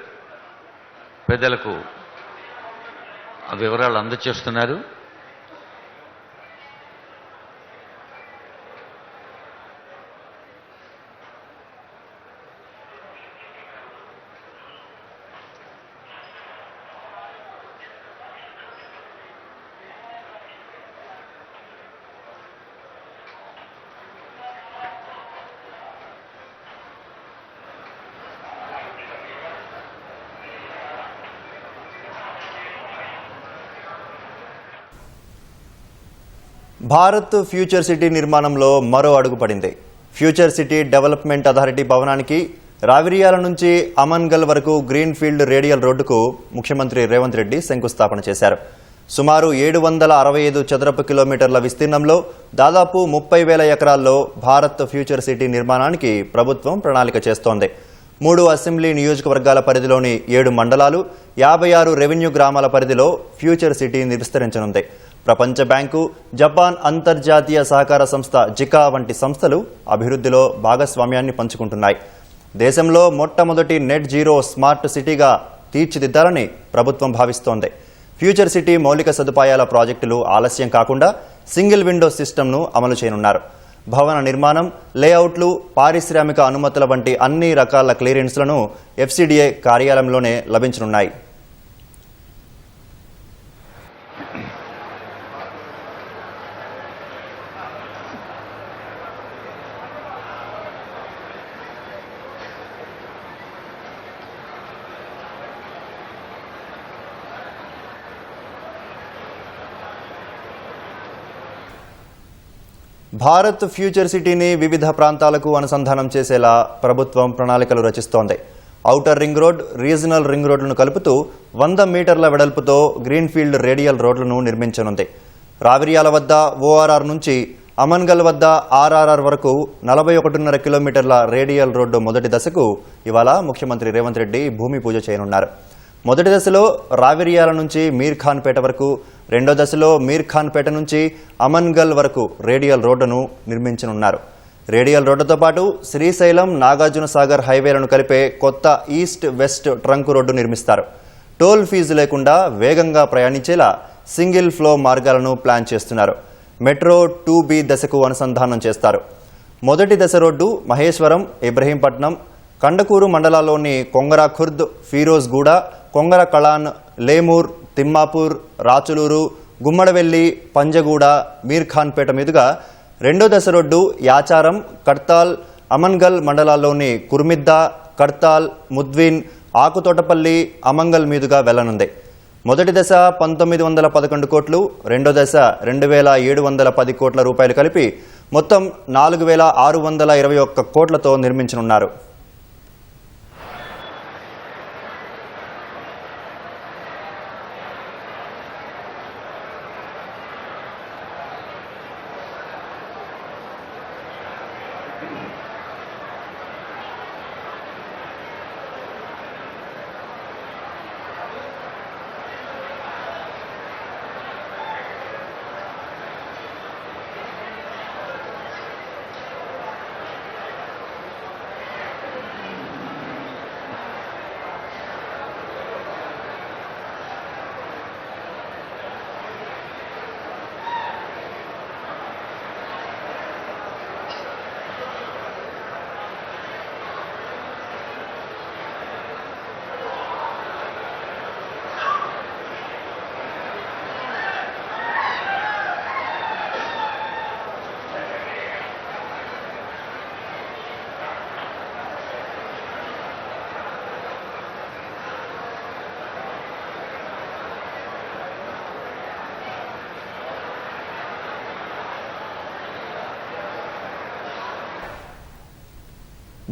పెద్దలకు ఆ వివరాలు అందజేస్తున్నారు. భారత్ ఫ్యూచర్ సిటీ నిర్మాణంలో మరో అడుగు పడింది. ఫ్యూచర్ సిటీ డెవలప్మెంట్ అథారిటీ భవనానికి రావిరియాల నుంచి అమన్గల్ వరకు గ్రీన్ ఫీల్డ్ రేడియల్ రోడ్డుకు ముఖ్యమంత్రి రేవంత్ రెడ్డి శంకుస్థాపన చేశారు. సుమారు 765 చదరపు కిలోమీటర్ల విస్తీర్ణంలో దాదాపు 30,000 ఎకరాల్లో భారత్ ఫ్యూచర్ సిటీ నిర్మాణానికి ప్రభుత్వం ప్రణాళిక చేస్తోంది. 3 అసెంబ్లీ నియోజకవర్గాల పరిధిలోని 7 మండలాలు, 56 రెవెన్యూ గ్రామాల పరిధిలో ఫ్యూచర్ సిటీ విస్తరించనుంది. ప్రపంచ బ్యాంకు, జపాన్ అంతర్జాతీయ సహకార సంస్థ జికా వంటి సంస్థలు అభివృద్ధిలో భాగస్వామ్యాన్ని పంచుకుంటున్నాయి. దేశంలో మొట్టమొదటి నెట్ జీరో స్మార్ట్ సిటీగా తీర్చిదిద్దాలని ప్రభుత్వం భావిస్తోంది. ఫ్యూచర్ సిటీ మౌలిక సదుపాయాల ప్రాజెక్టులు ఆలస్యం కాకుండా సింగిల్ విండో సిస్టమ్ను అమలు చేయనున్నారు. భవన నిర్మాణం, లేఅవుట్లు, పారిశ్రామిక అనుమతుల వంటి అన్ని రకాల క్లియరెన్స్లను ఎఫ్సిడిఏ కార్యాలయంలోనే లభించనున్నాయి. భారత్ ఫ్యూచర్ సిటీని వివిధ ప్రాంతాలకు అనుసంధానం చేసేలా ప్రభుత్వం ప్రణాళికలు రచిస్తోంది. Outer ring road, regional ring రోడ్లను కలుపుతూ 100 మీటర్ల వెడల్పుతో గ్రీన్ఫీల్డ్ రేడియల్ రోడ్లను నిర్మించనుంది. రావిరియాల వద్ద ఓఆర్ఆర్ నుంచి అమన్గల్ వద్ద ఆర్ఆర్ఆర్ వరకు 41.5 కిలోమీటర్ల రేడియల్ రోడ్డు మొదటి దశకు ఇవాళ ముఖ్యమంత్రి రేవంత్ రెడ్డి భూమి పూజ చేయనున్నారు. మొదటి దశలో రావిరియాల నుంచి మీర్ఖాన్పేట వరకు, రెండో దశలో మీర్ఖాన్పేట నుంచి అమన్గల్ వరకు రేడియల్ రోడ్డును నిర్మించనున్నారు. రేడియల్ రోడ్డుతో పాటు శ్రీశైలం, నాగార్జున సాగర్ హైవేలను కలిపే కొత్త ఈస్ట్ వెస్ట్ ట్రంక్ రోడ్డు నిర్మిస్తారు. టోల్ ఫీజు లేకుండా వేగంగా ప్రయాణించేలా సింగిల్ ఫ్లో మార్గాలను ప్లాన్ చేస్తున్నారు. మెట్రో 2B దశకు అనుసంధానం చేస్తారు. మొదటి దశ రోడ్డు మహేశ్వరం, ఇబ్రహీంపట్నం, కండకూరు మండలాల్లోని కొంగర ఖుర్ద్, ఫీరోజ్ గూడ, కొంగర కళాన్, లేమూర్, తిమ్మాపూర్, రాచులూరు, గుమ్మడవెల్లి, పంజగూడ, మీర్ఖాన్పేట మీదుగా రెండో దశ రోడ్డు యాచారం, కడ్తాల్, అమన్గల్ మండలాల్లోని కుర్మిద్ద, కడ్తాల్, ముద్విన్, ఆకుతోటపల్లి, అమంగల్ మీదుగా వెళ్లనుంది. మొదటి దశ 1911 కోట్లు, రెండో దశ 2710 కోట్ల రూపాయలు కలిపి మొత్తం 4621 కోట్లతో నిర్మించనున్నారు.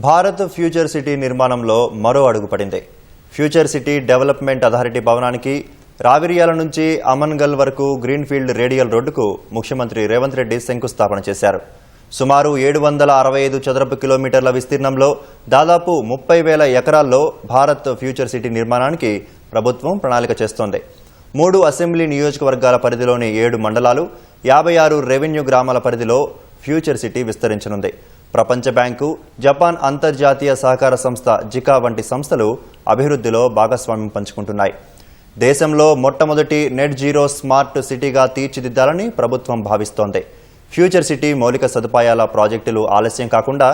భారత్ ఫ్యూచర్ సిటీ నిర్మాణంలో మరో అడుగు పడింది. ఫ్యూచర్ సిటీ డెవలప్మెంట్ అథారిటీ భవనానికి రావిర్యాల నుంచి అమన్గల్ వరకు గ్రీన్ఫీల్డ్ రేడియల్ రోడ్డుకు ముఖ్యమంత్రి రేవంత్ రెడ్డి శంకుస్థాపన చేశారు. సుమారు 765 చదరపు కిలోమీటర్ల విస్తీర్ణంలో దాదాపు 30,000 ఎకరాల్లో భారత్ ఫ్యూచర్ సిటీ నిర్మాణానికి ప్రభుత్వం ప్రణాళిక చేస్తోంది. 3 అసెంబ్లీ నియోజకవర్గాల పరిధిలోని 7 మండలాలు, 56 రెవెన్యూ గ్రామాల పరిధిలో ఫ్యూచర్ సిటీ విస్తరించనుంది. ప్రపంచ బ్యాంకు, జపాన్ అంతర్జాతీయ సహకార సంస్థ జికా వంటి సంస్థలు అభివృద్ధిలో భాగస్వామ్యం పంచుకుంటున్నాయి. దేశంలో మొట్టమొదటి నెట్ జీరో స్మార్ట్ సిటీగా తీర్చిదిద్దాలని ప్రభుత్వం భావిస్తోంది. ఫ్యూచర్ సిటీ మౌలిక సదుపాయాల ప్రాజెక్టులు ఆలస్యం కాకుండా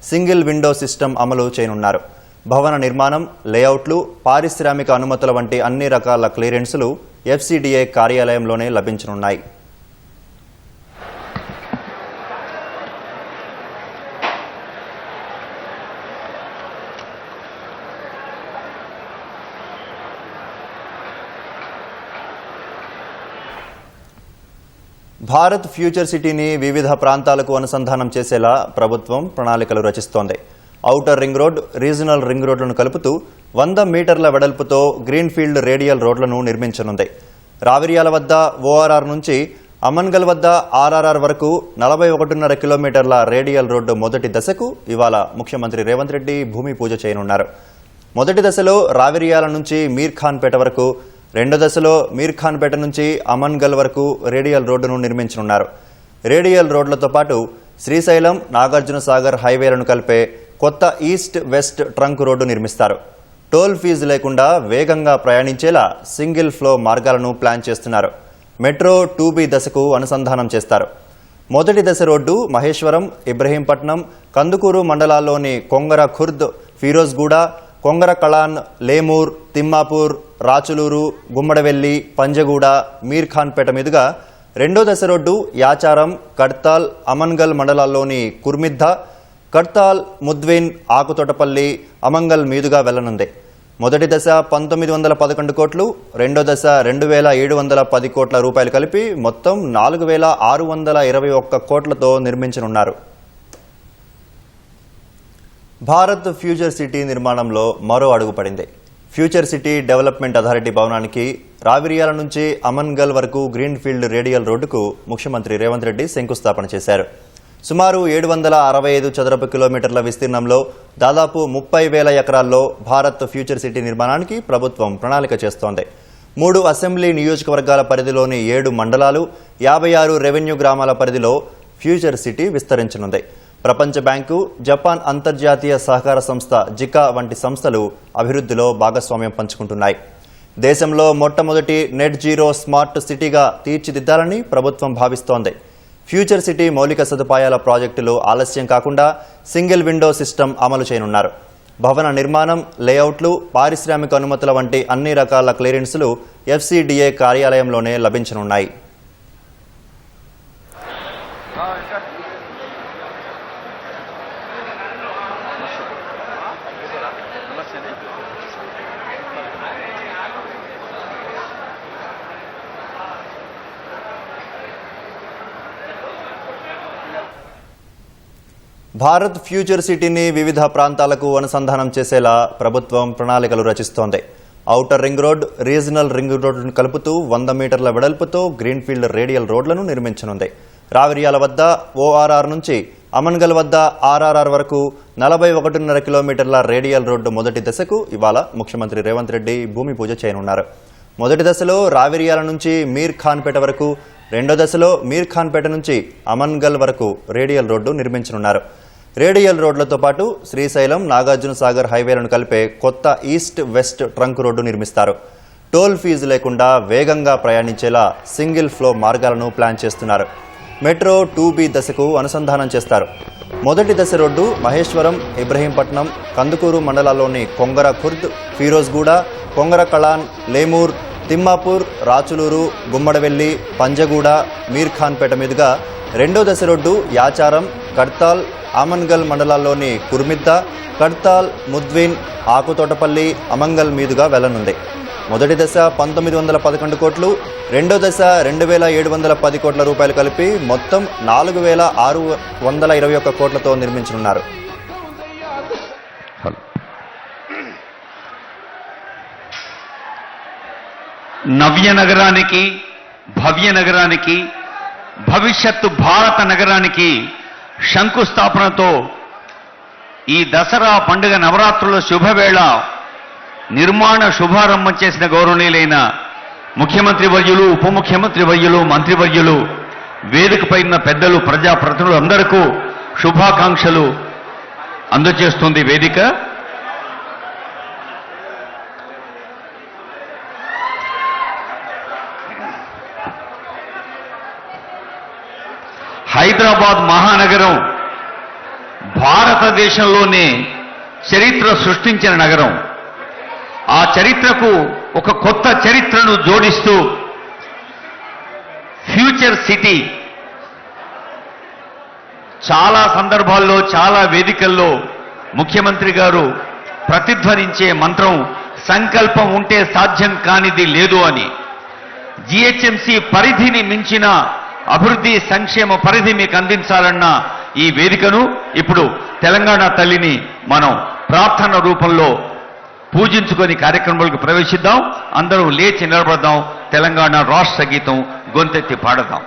సింగిల్ విండో సిస్టమ్ అమలు చేయనున్నారు. భవన నిర్మాణం, లేఅవుట్లు, పారిశ్రామిక అనుమతుల వంటి అన్ని రకాల క్లియరెన్సులు FCDA కార్యాలయంలోనే లభించనున్నాయి. భారత్ ఫ్యూచర్ సిటీని వివిధ ప్రాంతాలకు అనుసంధానం చేసేలా ప్రభుత్వం ప్రణాళికలు రచిస్తోంది. Outer ring road, regional ring రోడ్లను కలుపుతూ 100 మీటర్ల వెడల్పుతో గ్రీన్ఫీల్డ్ రేడియల్ రోడ్లను నిర్మించనుంది. రావిర్యాల వద్ద ORR నుంచి అమన్గల్ వద్ద RRR వరకు 41.5 కిలోమీటర్ల రేడియల్ రోడ్డు మొదటి దశకు ఇవాళ ముఖ్యమంత్రి రేవంత్ రెడ్డి భూమి పూజ చేయనున్నారు. మొదటి దశలో రావిర్యాల నుంచి మీర్ఖాన్పేట వరకు, రెండో దశలో మీర్ఖాన్పేట నుంచి అమన్గల్ వరకు రేడియల్ రోడ్డును నిర్మించనున్నారు. రేడియల్ రోడ్లతో పాటు శ్రీశైలం, నాగార్జున సాగర్ హైవేలను కలిపే కొత్త ఈస్ట్ వెస్ట్ ట్రంక్ రోడ్డు నిర్మిస్తారు. టోల్ ఫీజు లేకుండా వేగంగా ప్రయాణించేలా సింగిల్ ఫ్లో మార్గాలను ప్లాన్ చేస్తున్నారు. మెట్రో 2B దశకు అనుసంధానం చేస్తారు. మొదటి దశ రోడ్డు మహేశ్వరం, ఇబ్రహీంపట్నం, కందుకూరు మండలాల్లోని కొంగర ఖుర్ద్, ఫిరోజ్గూడ, కొంగర కళాన్, లేమూర్, తిమ్మాపూర్, రాచులూరు, గుమ్మడవెల్లి, పంజగూడ, మీర్ఖాన్పేట మీదుగా రెండో దశ రోడ్డు యాచారం, కడ్తాల్, అమన్గల్ మండలాల్లోని కుర్మిద్ద, కడ్తాల్, ముద్విన్, ఆకుతోటపల్లి, అమంగల్ మీదుగా వెళ్లనుంది. మొదటి దశ 1911 కోట్లు, రెండో దశ 2,710 కోట్ల రూపాయలు కలిపి మొత్తం 4,621 కోట్లతో నిర్మించనున్నారు. భారత్ ఫ్యూచర్ సిటీ నిర్మాణంలో మరో అడుగు పడింది. ఫ్యూచర్ సిటీ డెవలప్మెంట్ అథారిటీ భవనానికి రావిర్యాల నుంచి అమన్గల్ వరకు గ్రీన్ఫీల్డ్ రేడియల్ రోడ్డుకు ముఖ్యమంత్రి రేవంత్ రెడ్డి శంకుస్థాపన చేశారు. సుమారు 765 చదరపు కిలోమీటర్ల విస్తీర్ణంలో దాదాపు 30,000 ఎకరాల్లో భారత్ ఫ్యూచర్ సిటీ నిర్మాణానికి ప్రభుత్వం ప్రణాళిక చేస్తోంది. 3 అసెంబ్లీ నియోజకవర్గాల పరిధిలోని 7 మండలాలు, 56 రెవెన్యూ గ్రామాల పరిధిలో ఫ్యూచర్ సిటీ విస్తరించనుంది. ప్రపంచ బ్యాంకు, జపాన్ అంతర్జాతీయ సహకార సంస్థ జికా వంటి సంస్థలు అభివృద్ధిలో భాగస్వామ్యం పంచుకుంటున్నాయి. దేశంలో మొట్టమొదటి నెట్ జీరో స్మార్ట్ సిటీగా తీర్చిదిద్దాలని ప్రభుత్వం భావిస్తోంది. ఫ్యూచర్ సిటీ మౌలిక సదుపాయాల ప్రాజెక్టులు ఆలస్యం కాకుండా సింగిల్ విండో సిస్టమ్ అమలు చేయనున్నారు. భవన నిర్మాణం, లేఅవుట్లు, పారిశ్రామిక అనుమతుల వంటి అన్ని రకాల క్లియరెన్సులు FCDA కార్యాలయంలోనే లభించనున్నాయి. భారత్ ఫ్యూచర్ సిటీని వివిధ ప్రాంతాలకు అనుసంధానం చేసేలా ప్రభుత్వం ప్రణాళికలు రచిస్తోంది. Outer ring road, regional ring రోడ్డును కలుపుతూ 100 మీటర్ల వెడల్పుతో గ్రీన్ఫీల్డ్ రేడియల్ రోడ్లను నిర్మించనుంది. రావిర్యాల వద్ద ORR నుంచి అమన్గల్ వద్ద RRR వరకు 41.5 కిలోమీటర్ల రేడియల్ రోడ్డు మొదటి దశకు ఇవాళ ముఖ్యమంత్రి రేవంత్ రెడ్డి భూమి పూజ చేయనున్నారు. మొదటి దశలో రావిర్యాల నుంచి మీర్ఖాన్పేట వరకు, రెండో దశలో మీర్ఖాన్పేట నుంచి అమన్గల్ వరకు రేడియల్ రోడ్డు నిర్మించనున్నారు. రేడియల్ రోడ్లతో పాటు శ్రీశైలం, నాగార్జున సాగర్ హైవేలను కలిపే కొత్త ఈస్ట్ వెస్ట్ ట్రంక్ రోడ్డు నిర్మిస్తారు. టోల్ ఫీజు లేకుండా వేగంగా ప్రయాణించేలా సింగిల్ ఫ్లో మార్గాలను ప్లాన్ చేస్తున్నారు. మెట్రో 2B దశకు అనుసంధానం చేస్తారు. మొదటి దశ రోడ్డు మహేశ్వరం, ఇబ్రహీంపట్నం, కందుకూరు మండలాల్లోని కొంగర ఖుర్ద్, ఫిరోజ్గూడ, కొంగర కళాన్, లేమూర్, తిమ్మాపూర్, రాచులూరు, గుమ్మడవెల్లి, పంజగూడ, మీర్ఖాన్పేట మీదుగా రెండో దశ రోడ్డు యాచారం, కడ్తాల్, ఆమన్గల్ మండలాల్లోని కుర్మిద్ద, కడ్తాల్, ముద్విన్, ఆకుతోటపల్లి, అమంగల్ మీదుగా వెళ్లనుంది. మొదటి దశ 1911 కోట్లు, రెండో దశ 2,710 కోట్ల రూపాయలు కలిపి మొత్తం 4,621 కోట్లతో నిర్మించనున్నారు. నవ్య నగరానికి, భవ్య నగరానికి, భవిష్యత్తు భారత నగరానికి శంకుస్థాపనతో ఈ దసరా పండుగ నవరాత్రుల శుభవేళ నిర్మాణ శుభారంభం చేసిన గౌరవనీయులైన ముఖ్యమంత్రి వర్యులు, ఉప ముఖ్యమంత్రి వర్యులు, మంత్రివర్యులు, వేదికపై ఉన్న పెద్దలు, ప్రజాప్రతినిధులు అందరికీ శుభాకాంక్షలు అందజేస్తుంది వేదిక. హైదరాబాద్ మహానగరం భారతదేశంలోనే చరిత్ర సృష్టించిన నగరం. ఆ చరిత్రకు ఒక కొత్త చరిత్రను జోడిస్తూ ఫ్యూచర్ సిటీ చాలా సందర్భాల్లో, చాలా వేదికల్లో ముఖ్యమంత్రి గారు ప్రతిధ్వనించే మంత్రం సంకల్పం ఉంటే సాధ్యం కానిది లేదు అని. జిహెచ్ఎంసీ పరిధిని మించిన అభివృద్ధి సంక్షేమ పరిధి మీకు అందించాలన్న ఈ వేదికను ఇప్పుడు తెలంగాణ తల్లిని మనం ప్రార్థన రూపంలో పూజించుకొని కార్యక్రమాలకు ప్రవేశిద్దాం. అందరూ లేచి నిలబడదాం. తెలంగాణ రాష్ట్ర గీతం గొంతెత్తి పాడదాం.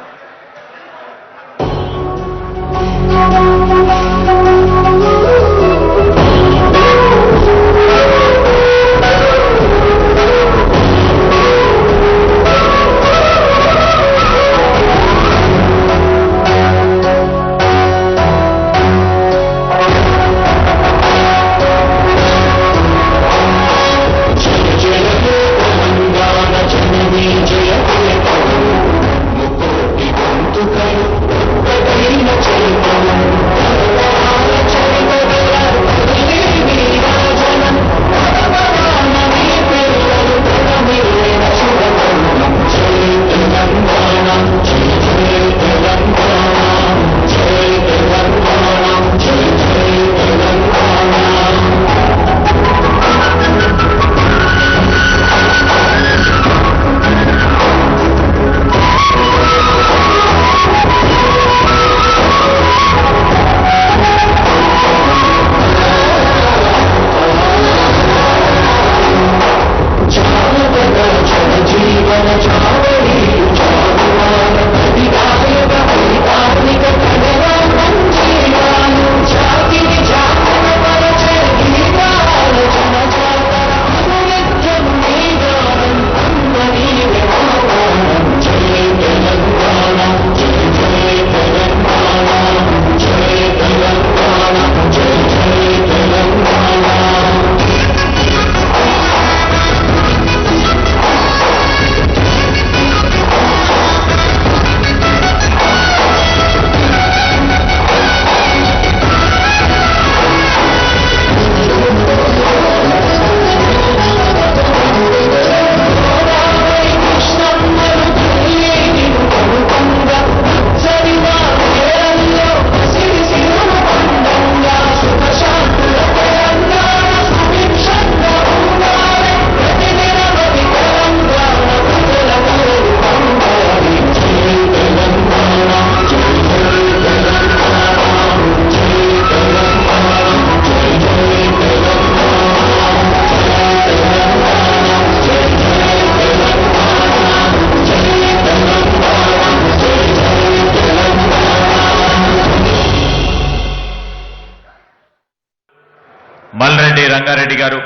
మల్రెడ్డి రంగారెడ్డి గారు,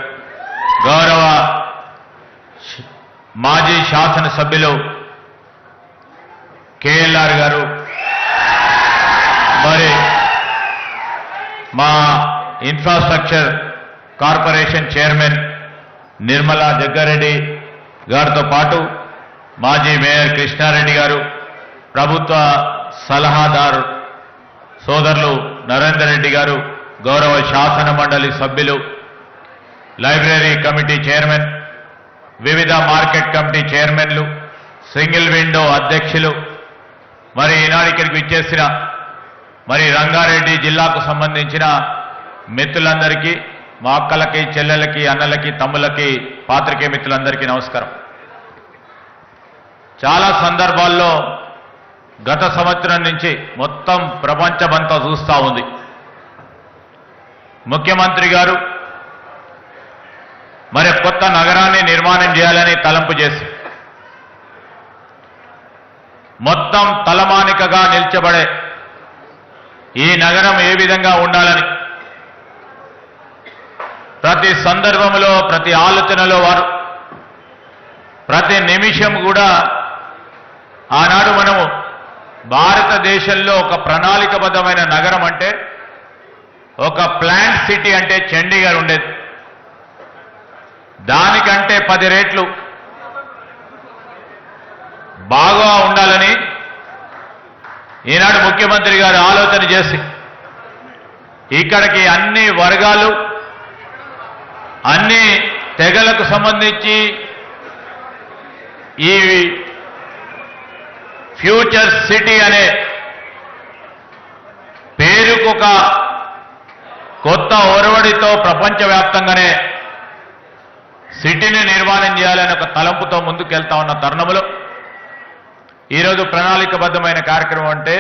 గౌరవ మాజీ శాసనసభ్యులు కేఎల్ఆర్ గారు, మరి మా infrastructure corporation chairman Nirmala Jaggareddy గారితో పాటు మాజీ మేయర్ కృష్ణారెడ్డి గారు, ప్రభుత్వ సలహాదారు సోదరులు నరేందర్ రెడ్డి గారు, గౌరవ శాసన మండలి సభ్యులు, లైబ్రరీ కమిటీ చైర్మన్, వివిధ మార్కెట్ కమిటీ చైర్మన్లు, సింగిల్ విండో అధ్యక్షులు, మరి ఈనాడు ఇక్కడికి విచ్చేసిన మరి రంగారెడ్డి జిల్లాకు సంబంధించిన మిత్రులందరికీ, మా అక్కలకి, చెల్లెలకి, అన్నలకి, తమ్ములకి, పాత్రికేయ మిత్రులందరికీ నమస్కారం. చాలా సందర్భాల్లో గత సంవత్సరం నుంచి మొత్తం ప్రపంచమంతా చూస్తూ ఉంది. ముఖ్యమంత్రి గారు మరి కొత్త నగరాన్ని నిర్మాణం చేయాలని తలంపు చేసి మొత్తం తలమానికగా నిల్చబడే ఈ నగరం ఏ విధంగా ఉండాలని ప్రతి సందర్భంలో ప్రతి ఆలోచనలో వారు ప్రతి నిమిషం కూడా ఆనాడు మనము భారతదేశంలో ఒక ప్రణాళికబద్ధమైన నగరం అంటే ఒక ప్లాంట్ సిటీ అంటే చండీగఢ్ ఉండేది. దానికంటే 10 రెట్లు బాగా ఉండాలని ఈనాడు ముఖ్యమంత్రి గారు ఆలోచన చేసి ఇక్కడికి అన్ని వర్గాలు అన్ని తెగలకు సంబంధించి ఈ ఫ్యూచర్ సిటీ అనే పేరుకొక కొత్త ఒరవడితో ప్రపంచవ్యాప్తంగానే సిటీని నిర్మాణం చేయాలని ఒక తలంపుతో ముందుకెళ్తా ఉన్న తరుణంలో ఈరోజు ప్రణాళికబద్ధమైన కార్యక్రమం అంటే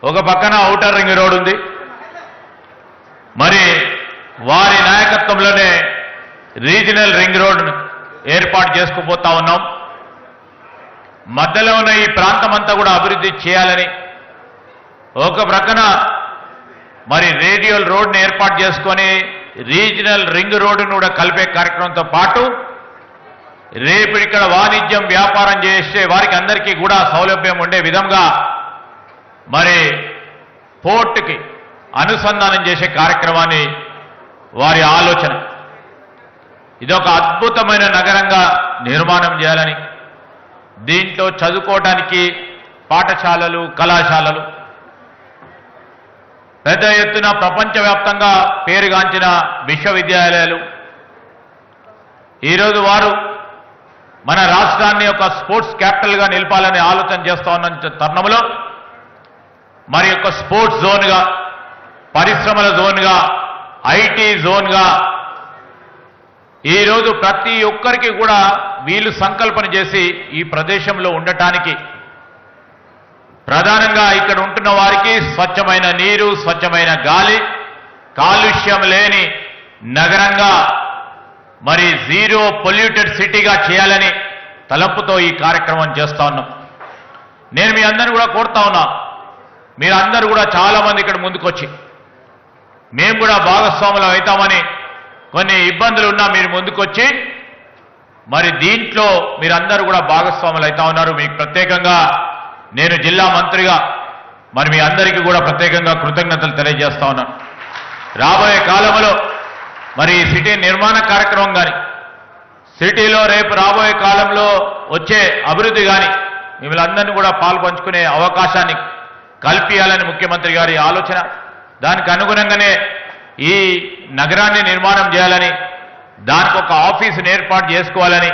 ఒక పక్కన ఔటర్ రింగ్ రోడ్ ఉంది, మరి వారి నాయకత్వంలోనే రీజనల్ రింగ్ రోడ్ ఏర్పాటు చేసుకుపోతా ఉన్నాం. మధ్యలో ఉన్న ఈ ప్రాంతం అంతా కూడా అభివృద్ధి చేయాలని ఒక ప్రక్కన మరి రేడియల్ రోడ్ని ఏర్పాటు చేసుకొని రీజనల్ రింగ్ రోడ్డును కూడా కలిపే కార్యక్రమంతో పాటు రేపు ఇక్కడ వాణిజ్యం వ్యాపారం చేసే వారికి అందరికీ కూడా సౌలభ్యం ఉండే విధంగా మరి పోర్టుకి అనుసంధానం చేసే కార్యక్రమాన్ని వారి ఆలోచన. ఇదొక అద్భుతమైన నగరంగా నిర్మాణం చేయాలని, దీంట్లో చదువుకోవడానికి పాఠశాలలు కళాశాలలు పెద్ద ఎత్తున ప్రపంచవ్యాప్తంగా పేరుగాంచిన విశ్వవిద్యాలయాలు ఈరోజు వారు మన రాష్ట్రాన్ని ఒక స్పోర్ట్స్ క్యాపిటల్గా నిలపాలని ఆలోచన చేస్తా ఉన్న తరుణంలో మరి యొక్క స్పోర్ట్స్ జోన్గా, పరిశ్రమల జోన్గా, ఐటీ జోన్గా ఈరోజు ప్రతి ఒక్కరికి కూడా వీళ్ళు సంకల్పన చేసి ఈ ప్రదేశంలో ఉండటానికి ప్రధానంగా ఇక్కడ ఉంటున్న వారికి స్వచ్ఛమైన నీరు, స్వచ్ఛమైన గాలి, కాలుష్యం లేని నగరంగా మరి జీరో పొల్యూటెడ్ సిటీగా చేయాలని తలంపుతో ఈ కార్యక్రమం చేస్తా ఉన్నాం. నేను మీ అందరిని కూడా కోరుతా ఉన్నా, మీరందరూ కూడా చాలా మంది ఇక్కడ ముందుకొచ్చి మేము కూడా భాగస్వాములు అవుతామని కొన్ని ఇబ్బందులు ఉన్నా మీరు ముందుకొచ్చి మరి దీంట్లో మీరందరూ కూడా భాగస్వాములు అవుతా ఉన్నారు. మీకు ప్రత్యేకంగా నేను జిల్లా మంత్రిగా మరి మీ అందరికీ కూడా ప్రత్యేకంగా కృతజ్ఞతలు తెలియజేస్తా ఉన్నాను. రాబోయే కాలంలో మరి ఈ సిటీ నిర్మాణ కార్యక్రమం కానీ, సిటీలో రేపు రాబోయే కాలంలో వచ్చే అభివృద్ధి కానీ మిమ్మల్ని అందరినీ కూడా పాల్పంచుకునే అవకాశాన్ని కల్పించాలని ముఖ్యమంత్రి గారి ఆలోచన. దానికి అనుగుణంగానే ఈ నగరాన్ని నిర్మాణం చేయాలని, దానికి ఒక ఆఫీసును ఏర్పాటు చేసుకోవాలని,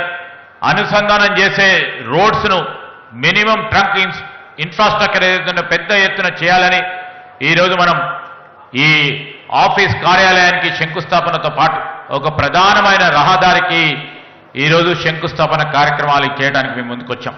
అనుసంధానం చేసే రోడ్స్ను మినిమం ట్రంక్ ఇన్ఫ్రాస్ట్రక్చర్ ఏదైతే పెద్ద ఎత్తున చేయాలని ఈరోజు మనం ఈ ఆఫీస్ కార్యాలయానికి శంకుస్థాపనతో పాటు ఒక ప్రధానమైన రహదారికి ఈరోజు శంకుస్థాపన కార్యక్రమాలు చేయడానికి మేము ముందుకొచ్చాం.